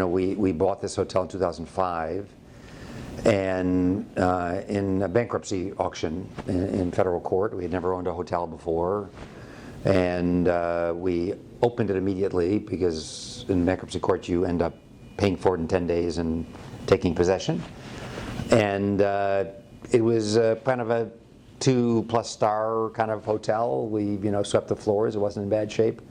we bought this hotel in 2005, and in a bankruptcy auction in federal court. We had never owned a hotel before, and we opened it immediately because in bankruptcy court you end up paying for it in 10 days and taking possession. And it was kind of a 2+ star kind of hotel. We swept the floors. It wasn't in bad shape.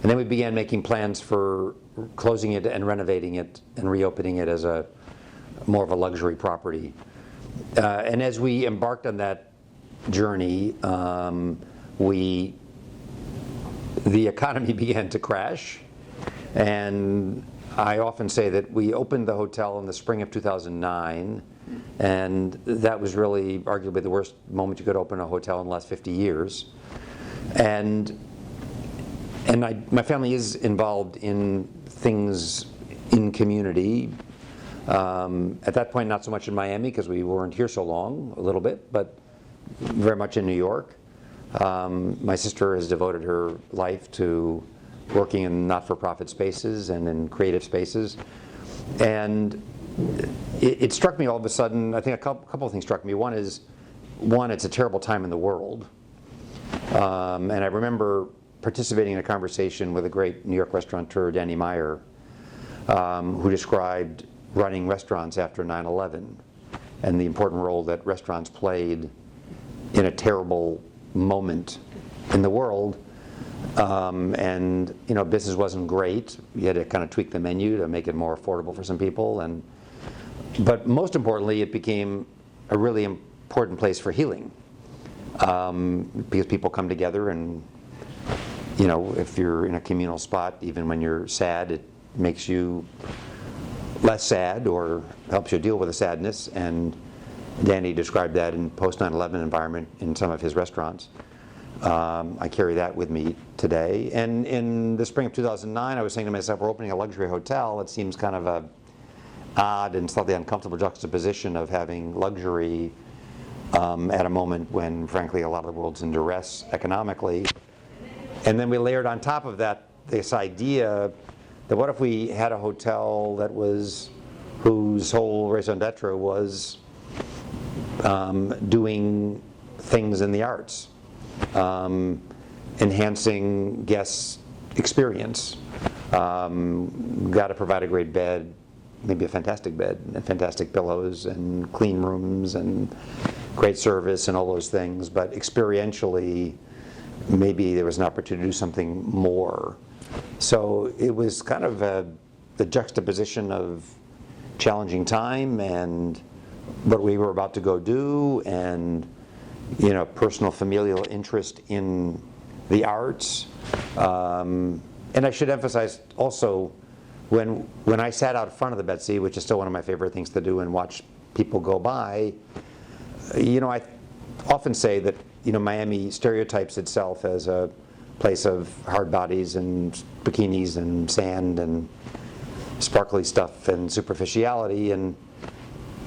And then we began making plans for closing it and renovating it and reopening it as more of a luxury property. And as we embarked on that journey, the economy began to crash. And I often say that we opened the hotel in the spring of 2009, and that was really arguably the worst moment you could open a hotel in the last 50 years. And my family is involved in things in community. At that point, not so much in Miami because we weren't here so long, a little bit, but very much in New York. My sister has devoted her life to working in not-for-profit spaces and in creative spaces. And it struck me all of a sudden, I think a couple of things struck me. One, it's a terrible time in the world. And I remember participating in a conversation with a great New York restaurateur, Danny Meyer, who described running restaurants after 9/11 and the important role that restaurants played in a terrible moment in the world. And business wasn't great. You had to kind of tweak the menu to make it more affordable for some people. But most importantly, it became a really important place for healing, because people come together, and if you're in a communal spot, even when you're sad, it makes you less sad or helps you deal with the sadness. And Danny described that in post 9/11 environment in some of his restaurants. I carry that with me today. And in the spring of 2009, I was saying to myself, we're opening a luxury hotel. It seems kind of a odd and slightly uncomfortable juxtaposition of having luxury at a moment when, frankly, a lot of the world's in duress economically. And then we layered on top of that this idea that what if we had a hotel whose whole raison d'etre was doing things in the arts, enhancing guests' experience. Got to provide a great bed, maybe a fantastic bed, and fantastic pillows, and clean rooms, and great service, and all those things. But experientially, maybe there was an opportunity to do something more. So it was kind of the juxtaposition of challenging time and what we were about to go do, and personal familial interest in the arts. And I should emphasize also, when I sat out front of the Betsy, which is still one of my favorite things to do, and watch people go by, I often say that Miami stereotypes itself as a place of hard bodies and bikinis and sand and sparkly stuff and superficiality, and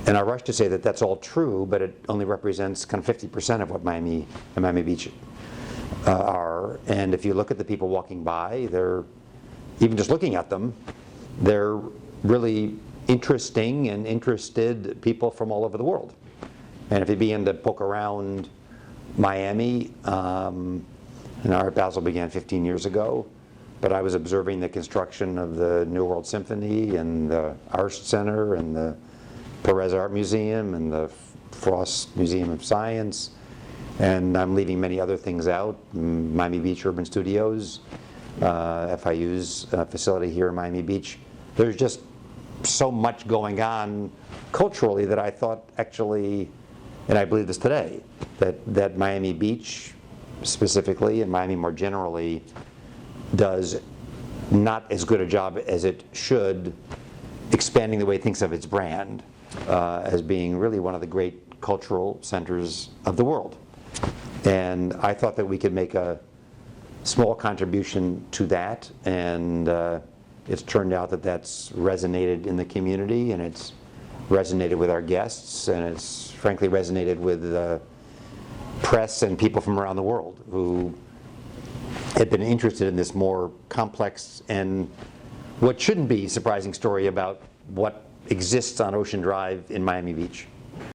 I rush to say that that's all true, but it only represents kind of 50% of what Miami and Miami Beach are. And if you look at the people walking by, they're, even just looking at them, they're really interesting and interested people from all over the world. And if you begin to poke around Miami, Art Basel began 15 years ago, but I was observing the construction of the New World Symphony and the Arts Center and the Perez Art Museum and the Frost Museum of Science, and I'm leaving many other things out. Miami Beach Urban Studios, FIU's facility here in Miami Beach. There's just so much going on culturally that I thought actually, and I believe this today, that Miami Beach specifically, and Miami more generally, does not as good a job as it should expanding the way it thinks of its brand as being really one of the great cultural centers of the world. And I thought that we could make a small contribution to that, and it's turned out that that's resonated in the community, and it's resonated with our guests, and it's frankly resonated with the press and people from around the world who had been interested in this more complex and what shouldn't be surprising story about what exists on Ocean Drive in Miami Beach.